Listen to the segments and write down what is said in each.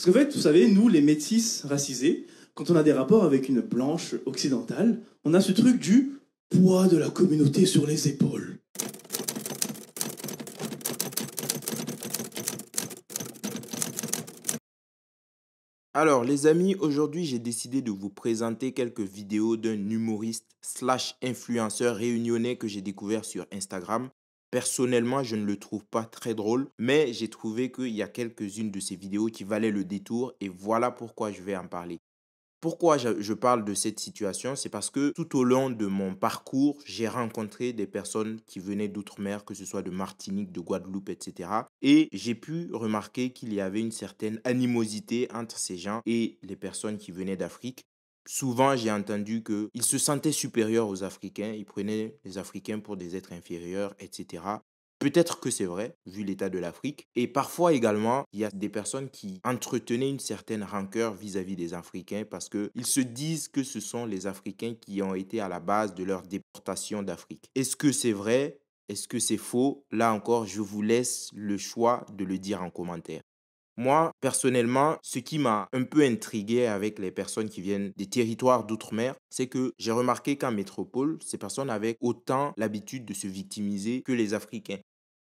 Parce qu'en fait, vous savez, nous, les métis racisés, quand on a des rapports avec une blanche occidentale, on a ce truc du poids de la communauté sur les épaules. Alors les amis, aujourd'hui j'ai décidé de vous présenter quelques vidéos d'un humoriste slash influenceur réunionnais que j'ai découvert sur Instagram. Personnellement, je ne le trouve pas très drôle, mais j'ai trouvé qu'il y a quelques-unes de ces vidéos qui valaient le détour et voilà pourquoi je vais en parler. Pourquoi je parle de cette situation? C'est parce que tout au long de mon parcours, j'ai rencontré des personnes qui venaient d'outre-mer, que ce soit de Martinique, de Guadeloupe, etc. Et j'ai pu remarquer qu'il y avait une certaine animosité entre ces gens et les personnes qui venaient d'Afrique. Souvent, j'ai entendu qu'ils se sentaient supérieurs aux Africains, ils prenaient les Africains pour des êtres inférieurs, etc. Peut-être que c'est vrai, vu l'état de l'Afrique. Et parfois également, il y a des personnes qui entretenaient une certaine rancœur vis-à-vis des Africains parce qu'ils se disent que ce sont les Africains qui ont été à la base de leur déportation d'Afrique. Est-ce que c'est vrai? Est-ce que c'est faux? Là encore, je vous laisse le choix de le dire en commentaire. Moi, personnellement, ce qui m'a un peu intrigué avec les personnes qui viennent des territoires d'outre-mer, c'est que j'ai remarqué qu'en métropole, ces personnes avaient autant l'habitude de se victimiser que les Africains.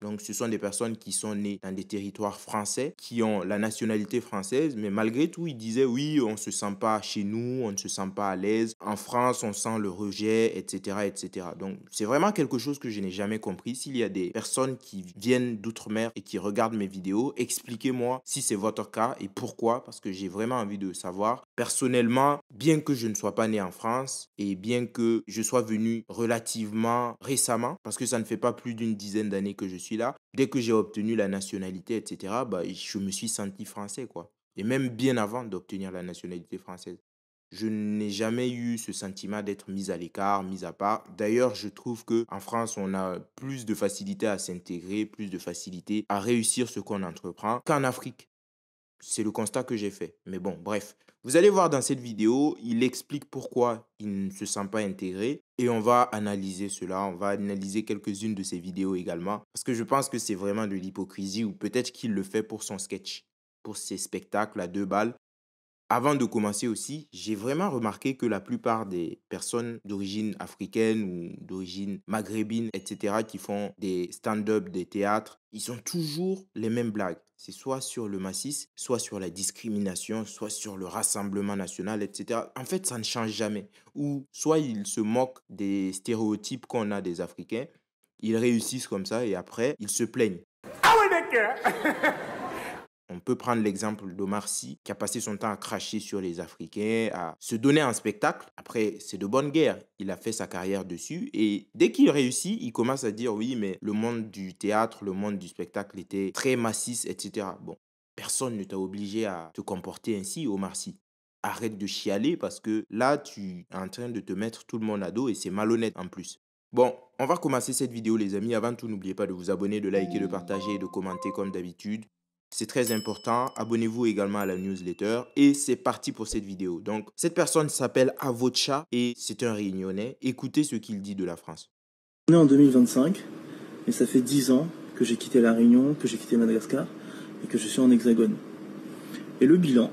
Donc, ce sont des personnes qui sont nées dans des territoires français, qui ont la nationalité française, mais malgré tout, ils disaient oui, on ne se sent pas chez nous, on ne se sent pas à l'aise. En France, on sent le rejet, etc., etc. Donc, c'est vraiment quelque chose que je n'ai jamais compris. S'il y a des personnes qui viennent d'outre-mer et qui regardent mes vidéos, expliquez-moi si c'est votre cas et pourquoi, parce que j'ai vraiment envie de savoir. Personnellement, bien que je ne sois pas né en France et bien que je sois venu relativement récemment, parce que ça ne fait pas plus d'une dizaine d'années que je suis là, dès que j'ai obtenu la nationalité, etc., bah, je me suis senti français, quoi. Et même bien avant d'obtenir la nationalité française. Je n'ai jamais eu ce sentiment d'être mis à l'écart, mis à part. D'ailleurs, je trouve qu'en France, on a plus de facilité à s'intégrer, plus de facilité à réussir ce qu'on entreprend qu'en Afrique. C'est le constat que j'ai fait. Mais bon, bref. Vous allez voir dans cette vidéo, il explique pourquoi il ne se sent pas intégré et on va analyser cela. On va analyser quelques-unes de ses vidéos également parce que je pense que c'est vraiment de l'hypocrisie ou peut-être qu'il le fait pour son sketch, pour ses spectacles à deux balles. Avant de commencer aussi, j'ai vraiment remarqué que la plupart des personnes d'origine africaine ou d'origine maghrébine, etc., qui font des stand-up, des théâtres, ils ont toujours les mêmes blagues. C'est soit sur le massif, soit sur la discrimination, soit sur le rassemblement national, etc. En fait, ça ne change jamais. Ou soit ils se moquent des stéréotypes qu'on a des Africains, ils réussissent comme ça et après, ils se plaignent. On peut prendre l'exemple d'Omar Sy, qui a passé son temps à cracher sur les Africains, à se donner un spectacle. Après, c'est de bonne guerre. Il a fait sa carrière dessus. Et dès qu'il réussit, il commence à dire oui, mais le monde du théâtre, le monde du spectacle était très massif, etc. Bon, personne ne t'a obligé à te comporter ainsi, Omar Sy. Arrête de chialer parce que là, tu es en train de te mettre tout le monde à dos et c'est malhonnête en plus. Bon, on va commencer cette vidéo les amis. Avant tout, n'oubliez pas de vous abonner, de liker, de partager et de commenter comme d'habitude. C'est très important. Abonnez-vous également à la newsletter. Et c'est parti pour cette vidéo. Donc, cette personne s'appelle Avocha et c'est un Réunionnais. Écoutez ce qu'il dit de la France. On est en 2025 et ça fait 10 ans que j'ai quitté La Réunion, que j'ai quitté Madagascar et que je suis en Hexagone. Et le bilan,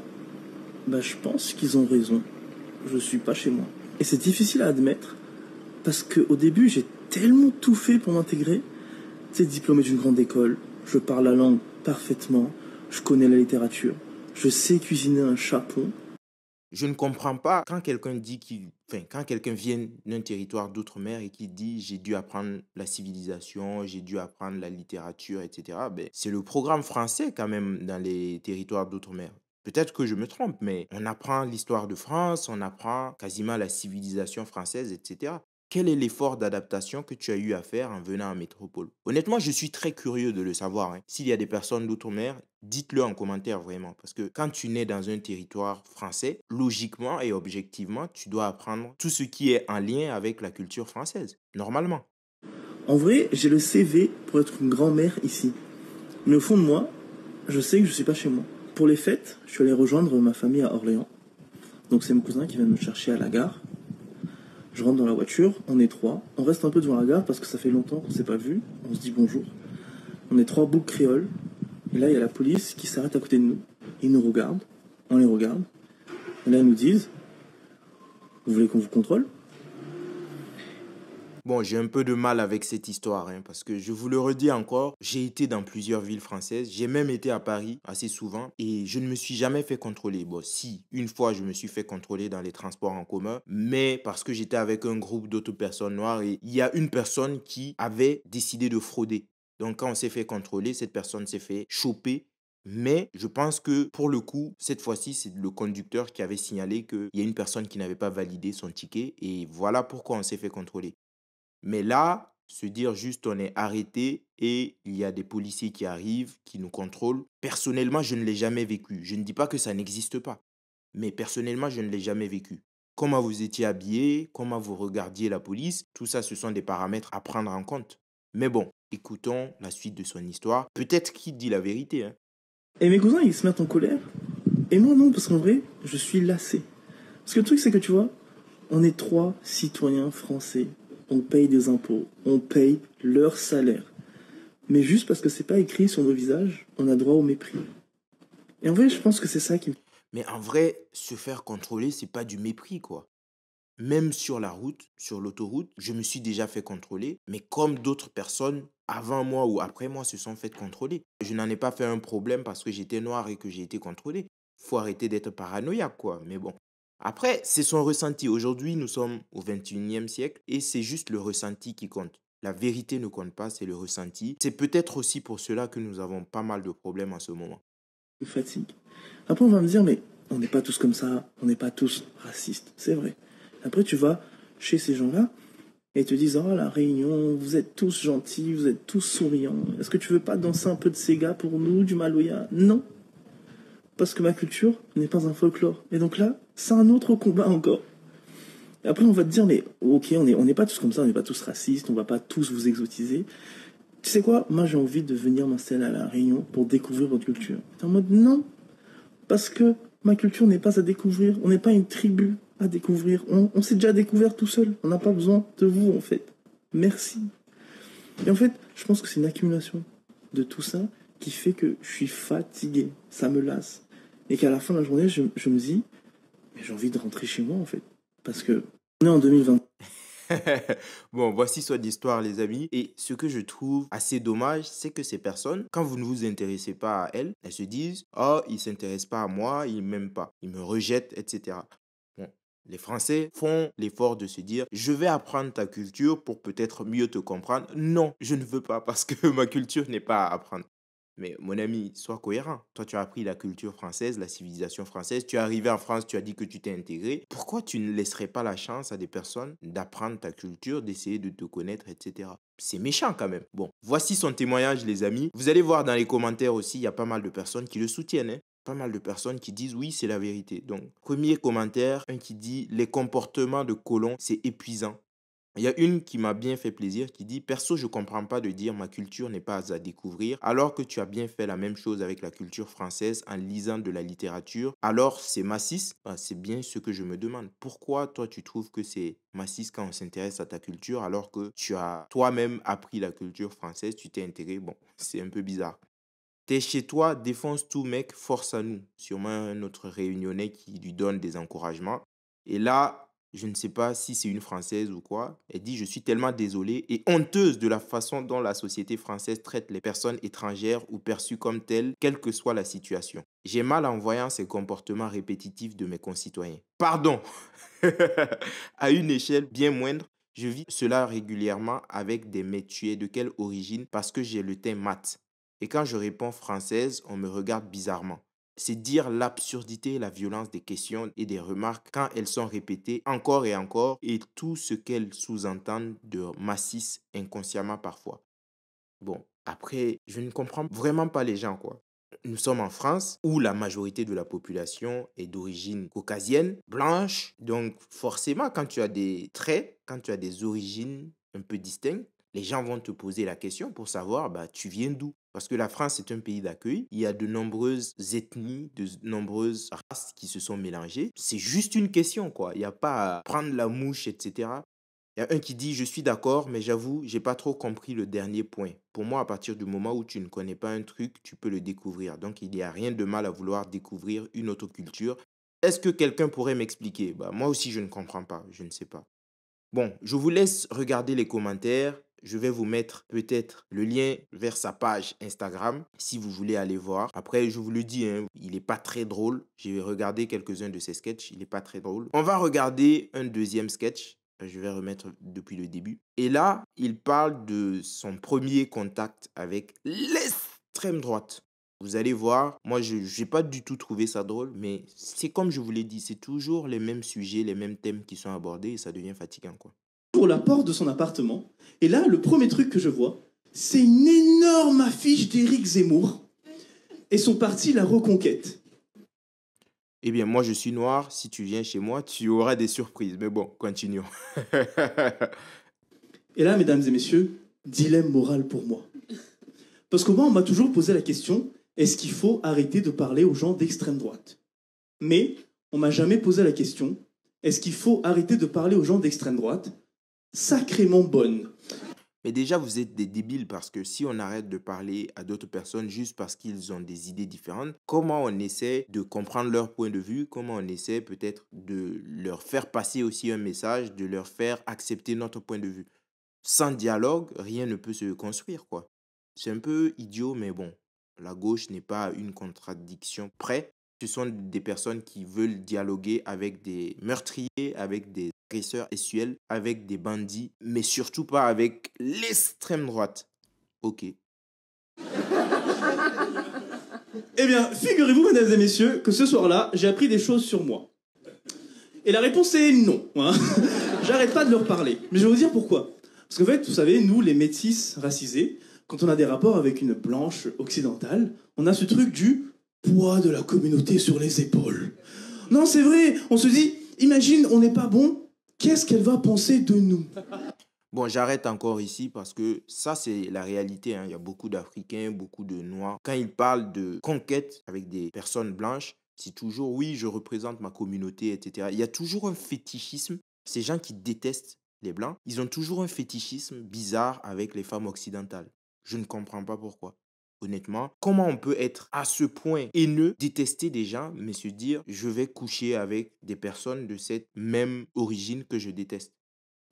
je pense qu'ils ont raison. Je suis pas chez moi. Et c'est difficile à admettre parce qu'au début, j'ai tellement tout fait pour m'intégrer. Tu sais, diplômé d'une grande école, je parle la langue parfaitement, je connais la littérature, je sais cuisiner un chapon. Je ne comprends pas quand quelqu'un dit quand quelqu'un vient d'un territoire d'outre-mer et qui dit j'ai dû apprendre la civilisation, j'ai dû apprendre la littérature, etc. Ben, c'est le programme français quand même dans les territoires d'outre-mer. Peut-être que je me trompe, mais on apprend l'histoire de France, on apprend quasiment la civilisation française, etc. Quel est l'effort d'adaptation que tu as eu à faire en venant en métropole? Honnêtement, je suis très curieux de le savoir, hein. S'il y a des personnes d'outre-mer, dites-le en commentaire vraiment. Parce que quand tu nais dans un territoire français, logiquement et objectivement, tu dois apprendre tout ce qui est en lien avec la culture française, normalement. En vrai, j'ai le CV pour être une grand-mère ici. Mais au fond de moi, je sais que je suis pas chez moi. Pour les fêtes, je suis allé rejoindre ma famille à Orléans. Donc c'est mon cousin qui vient me chercher à la gare. Je rentre dans la voiture, on est trois. On reste un peu devant la gare parce que ça fait longtemps qu'on s'est pas vu. On se dit bonjour. On est trois boucs créoles. Et là, il y a la police qui s'arrête à côté de nous. Ils nous regardent, on les regarde, et là ils nous disent, vous voulez qu'on vous contrôle? Bon, j'ai un peu de mal avec cette histoire, hein, parce que je vous le redis encore, j'ai été dans plusieurs villes françaises, j'ai même été à Paris assez souvent et je ne me suis jamais fait contrôler. Bon, si, une fois je me suis fait contrôler dans les transports en commun, mais parce que j'étais avec un groupe d'autres personnes noires et il y a une personne qui avait décidé de frauder. Donc quand on s'est fait contrôler, cette personne s'est fait choper. Mais je pense que pour le coup, cette fois-ci, c'est le conducteur qui avait signalé qu'il y a une personne qui n'avait pas validé son ticket et voilà pourquoi on s'est fait contrôler. Mais là, se dire juste on est arrêté et il y a des policiers qui arrivent, qui nous contrôlent, personnellement, je ne l'ai jamais vécu. Je ne dis pas que ça n'existe pas, mais personnellement, je ne l'ai jamais vécu. Comment vous étiez habillé, comment vous regardiez la police, tout ça, ce sont des paramètres à prendre en compte. Mais bon, écoutons la suite de son histoire. Peut-être qu'il dit la vérité, hein. Et mes cousins, ils se mettent en colère. Et moi, non, parce qu'en vrai, je suis lassé. Parce que le truc, c'est que tu vois, on est 3 citoyens français. On paye des impôts. On paye leur salaire. Mais juste parce que c'est pas écrit sur nos visages, on a droit au mépris. Et en vrai, je pense que c'est ça qui me... Mais en vrai, se faire contrôler, c'est pas du mépris, quoi. Même sur la route, sur l'autoroute, je me suis déjà fait contrôler, mais comme d'autres personnes avant moi ou après moi se sont fait contrôler. Je n'en ai pas fait un problème parce que j'étais noir et que j'ai été contrôlé. Faut arrêter d'être paranoïaque, quoi. Mais bon. Après, c'est son ressenti. Aujourd'hui, nous sommes au 21e siècle et c'est juste le ressenti qui compte. La vérité ne compte pas, c'est le ressenti. C'est peut-être aussi pour cela que nous avons pas mal de problèmes en ce moment. fatigue. Après, on va me dire, mais on n'est pas tous comme ça, on n'est pas tous racistes, c'est vrai. Après, tu vas chez ces gens-là et ils te disent, oh, la Réunion, vous êtes tous gentils, vous êtes tous souriants. Est-ce que tu veux pas danser un peu de Sega pour nous, du Maloya? Non, parce que ma culture n'est pas un folklore. Et donc là, c'est un autre combat encore. Et après, on va te dire, mais ok, on n'est pas tous comme ça, on n'est pas tous racistes, on va pas tous vous exotiser. Tu sais quoi? Moi, j'ai envie de venir m'installer à La Réunion pour découvrir votre culture. T'es en mode, non, parce que ma culture n'est pas à découvrir. On n'est pas une tribu à découvrir. On s'est déjà découvert tout seul. On n'a pas besoin de vous, en fait. Merci. Et en fait, je pense que c'est une accumulation de tout ça qui fait que je suis fatigué. Ça me lasse. Et qu'à la fin de la journée, je me dis, mais j'ai envie de rentrer chez moi, en fait. Parce que on est en 2020. Bon, voici son histoire, les amis. Et ce que je trouve assez dommage, c'est que ces personnes, quand vous ne vous intéressez pas à elles, elles se disent, oh, il ne s'intéresse pas à moi, il ne m'aime pas, il me rejette, etc. Bon, les Français font l'effort de se dire, je vais apprendre ta culture pour peut-être mieux te comprendre. Non, je ne veux pas parce que ma culture n'est pas à apprendre. Mais mon ami, sois cohérent. Toi, tu as appris la culture française, la civilisation française. Tu es arrivé en France, tu as dit que tu t'es intégré. Pourquoi tu ne laisserais pas la chance à des personnes d'apprendre ta culture, d'essayer de te connaître, etc. C'est méchant quand même. Bon, voici son témoignage, les amis. Vous allez voir dans les commentaires aussi, il y a pas mal de personnes qui le soutiennent, hein. Pas mal de personnes qui disent oui, c'est la vérité. Donc, premier commentaire, un qui dit les comportements de colons, c'est épuisant. Il y a une qui m'a bien fait plaisir qui dit perso, je comprends pas de dire ma culture n'est pas à découvrir alors que tu as bien fait la même chose avec la culture française en lisant de la littérature. Alors c'est massif. Ah, c'est bien ce que je me demande. Pourquoi toi tu trouves que c'est massif quand on s'intéresse à ta culture alors que tu as toi-même appris la culture française, tu t'es intégré. Bon, c'est un peu bizarre. T'es chez toi, défonce tout mec, force à nous. Sûrement un autre réunionnais qui lui donne des encouragements. Et là, je ne sais pas si c'est une Française ou quoi. Elle dit, je suis tellement désolée et honteuse de la façon dont la société française traite les personnes étrangères ou perçues comme telles, quelle que soit la situation. J'ai mal en voyant ces comportements répétitifs de mes concitoyens. Pardon. À une échelle bien moindre, je vis cela régulièrement avec des métiers de quelle origine parce que j'ai le teint mat. Et quand je réponds française, on me regarde bizarrement. C'est dire l'absurdité et la violence des questions et des remarques quand elles sont répétées encore et encore et tout ce qu'elles sous-entendent de massif inconsciemment parfois. Bon, après, je ne comprends vraiment pas les gens, quoi. Nous sommes en France où la majorité de la population est d'origine caucasienne, blanche. Donc forcément, quand tu as des traits, quand tu as des origines un peu distinctes, les gens vont te poser la question pour savoir, bah, tu viens d'où? Parce que la France est un pays d'accueil. Il y a de nombreuses ethnies, de nombreuses races qui se sont mélangées. C'est juste une question, quoi. Il n'y a pas à prendre la mouche, etc. Il y a un qui dit « Je suis d'accord, mais j'avoue, j'ai pas trop compris le dernier point. Pour moi, à partir du moment où tu ne connais pas un truc, tu peux le découvrir. Donc, il n'y a rien de mal à vouloir découvrir une autre culture. Est-ce que quelqu'un pourrait m'expliquer? Bah, moi aussi, je ne comprends pas. Je ne sais pas. Bon, je vous laisse regarder les commentaires. Je vais vous mettre peut-être le lien vers sa page Instagram si vous voulez aller voir. Après, je vous le dis, hein, il n'est pas très drôle. J'ai regardé quelques-uns de ses sketchs. Il n'est pas très drôle. On va regarder un deuxième sketch. Je vais remettre depuis le début. Et là, il parle de son premier contact avec l'extrême droite. Vous allez voir, moi, je n'ai pas du tout trouvé ça drôle, mais c'est comme je vous l'ai dit, c'est toujours les mêmes sujets, les mêmes thèmes qui sont abordés et ça devient fatigant, quoi. Pour la porte de son appartement. Et là, le premier truc que je vois, c'est une énorme affiche d'Éric Zemmour et son parti La Reconquête. Eh bien, moi, je suis noir. Si tu viens chez moi, tu auras des surprises. Mais bon, continuons. Et là, mesdames et messieurs, dilemme moral pour moi. Parce que moi, on m'a toujours posé la question, est-ce qu'il faut arrêter de parler aux gens d'extrême droite? Mais on m'a jamais posé la question, est-ce qu'il faut arrêter de parler aux gens d'extrême droite? Sacrément bonne. Mais déjà, vous êtes des débiles parce que si on arrête de parler à d'autres personnes juste parce qu'ils ont des idées différentes, comment on essaie de comprendre leur point de vue, comment on essaie peut-être de leur faire passer aussi un message, de leur faire accepter notre point de vue. Sans dialogue, rien ne peut se construire, quoi. C'est un peu idiot, mais bon, la gauche n'est pas une contradiction près. Ce sont des personnes qui veulent dialoguer avec des meurtriers, avec des agresseurs sexuels, avec des bandits, mais surtout pas avec l'extrême droite. Ok. Eh bien, figurez-vous, mesdames et messieurs, que ce soir-là, j'ai appris des choses sur moi. Et la réponse est non. Hein. J'arrête pas de leur parler. Mais je vais vous dire pourquoi. Parce qu'en fait, vous savez, nous, les métis racisés, quand on a des rapports avec une blanche occidentale, on a ce truc du poids de la communauté sur les épaules. Non, c'est vrai, on se dit, imagine, on n'est pas bon, qu'est-ce qu'elle va penser de nous? Bon, j'arrête encore ici parce que ça, c'est la réalité, hein. Il y a beaucoup d'Africains, beaucoup de Noirs. Quand ils parlent de conquête avec des personnes blanches, c'est toujours, oui, je représente ma communauté, etc. Il y a toujours un fétichisme. Ces gens qui détestent les Blancs, ils ont toujours un fétichisme bizarre avec les femmes occidentales. Je ne comprends pas pourquoi. Honnêtement, comment on peut être à ce point haineux, détester des gens, mais se dire je vais coucher avec des personnes de cette même origine que je déteste.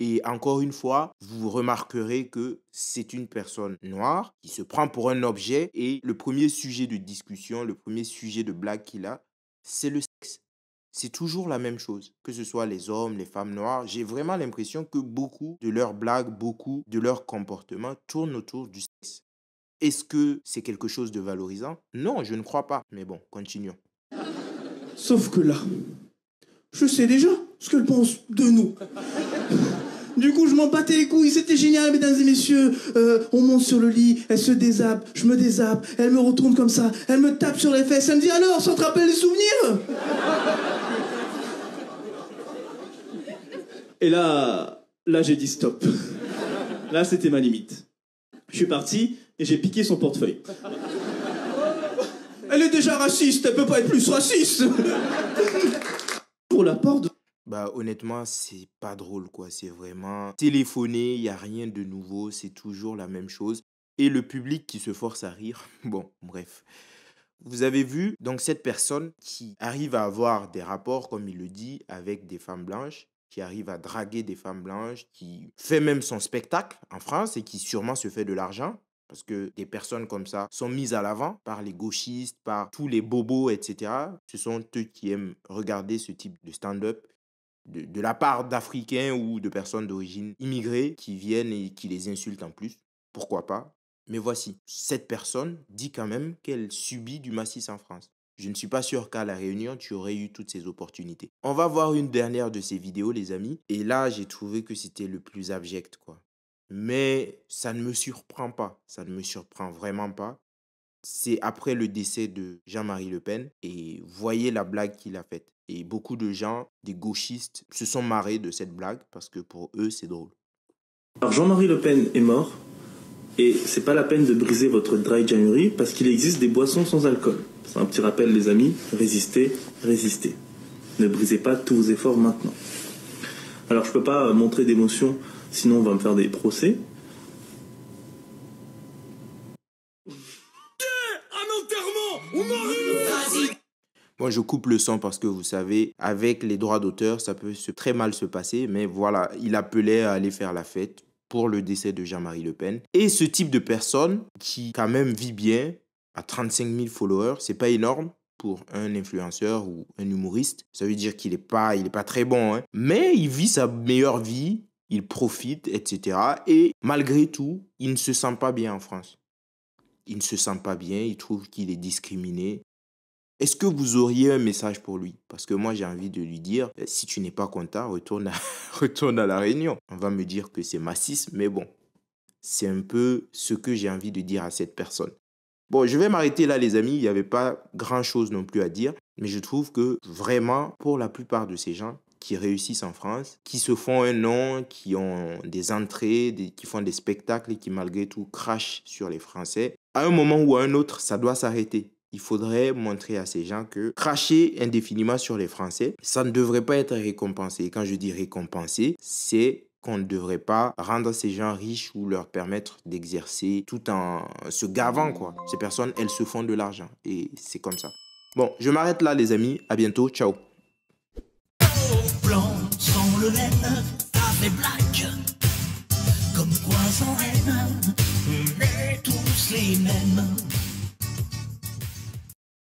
Et encore une fois, vous remarquerez que c'est une personne noire qui se prend pour un objet et le premier sujet de discussion, le premier sujet de blague qu'il a, c'est le sexe. C'est toujours la même chose, que ce soit les hommes, les femmes noires. J'ai vraiment l'impression que beaucoup de leurs blagues, beaucoup de leurs comportements tournent autour du sexe. Est-ce que c'est quelque chose de valorisant? Non, je ne crois pas. Mais bon, continuons. Sauf que là, je sais déjà ce qu'elle pense de nous. Du coup, je m'en battais les couilles, c'était génial, mesdames et messieurs. On monte sur le lit, elle se dézappe, je me dézappe, elle me retourne comme ça, elle me tape sur les fesses, elle me dit alors, ça te rappelle les souvenirs? Et là j'ai dit stop. Là, c'était ma limite. Je suis parti et j'ai piqué son portefeuille. Elle est déjà raciste, elle peut pas être plus raciste. Pour la porte. Bah honnêtement, c'est pas drôle quoi, c'est vraiment téléphoner, il n'y a rien de nouveau, c'est toujours la même chose. Et le public qui se force à rire, bon, bref. Vous avez vu, donc cette personne qui arrive à avoir des rapports, comme il le dit, avec des femmes blanches, qui arrive à draguer des femmes blanches, qui fait même son spectacle en France et qui sûrement se fait de l'argent. Parce que des personnes comme ça sont mises à l'avant par les gauchistes, par tous les bobos, etc. Ce sont eux qui aiment regarder ce type de stand-up de la part d'Africains ou de personnes d'origine immigrée qui viennent et qui les insultent en plus. Pourquoi pas? Mais voici, cette personne dit quand même qu'elle subit du massisme en France. Je ne suis pas sûr qu'à La Réunion, tu aurais eu toutes ces opportunités. On va voir une dernière de ces vidéos, les amis. Et là, j'ai trouvé que c'était le plus abject, quoi. Mais ça ne me surprend pas. Ça ne me surprend vraiment pas. C'est après le décès de Jean-Marie Le Pen. Et voyez la blague qu'il a faite. Et beaucoup de gens, des gauchistes, se sont marrés de cette blague parce que pour eux, c'est drôle. Alors Jean-Marie Le Pen est mort. Et c'est pas la peine de briser votre dry January parce qu'il existe des boissons sans alcool. C'est un petit rappel les amis, résistez, résistez. Ne brisez pas tous vos efforts maintenant. Alors je peux pas montrer d'émotion Sinon, on va me faire des procès. Bon, je coupe le son parce que vous savez, avec les droits d'auteur, ça peut très mal se passer. Mais voilà, il appelait à aller faire la fête pour le décès de Jean-Marie Le Pen. Et ce type de personne qui quand même vit bien, à 35 000 followers, c'est pas énorme pour un influenceur ou un humoriste. Ça veut dire qu'il n'est pas très bon, hein. Mais il vit sa meilleure vie, il profite, etc. Et malgré tout, il ne se sent pas bien en France. Il ne se sent pas bien, il trouve qu'il est discriminé. Est-ce que vous auriez un message pour lui? Parce que moi, j'ai envie de lui dire, si tu n'es pas content, retourne à La Réunion. On va me dire que c'est massiste, mais bon, c'est un peu ce que j'ai envie de dire à cette personne. Bon, je vais m'arrêter là, les amis. Il n'y avait pas grand-chose non plus à dire. Mais je trouve que vraiment, pour la plupart de ces gens qui réussissent en France, qui se font un nom, qui ont des entrées, qui font des spectacles et qui malgré tout crachent sur les Français, à un moment ou à un autre, ça doit s'arrêter. Il faudrait montrer à ces gens que cracher indéfiniment sur les Français, ça ne devrait pas être récompensé. Et quand je dis récompensé, c'est qu'on ne devrait pas rendre ces gens riches ou leur permettre d'exercer tout en se gavant, quoi. Ces personnes, elles se font de l'argent et c'est comme ça. Bon, je m'arrête là, les amis. À bientôt. Ciao. Blanc sans le laine, avec black, comme quoi sans haine, on est tous les mêmes.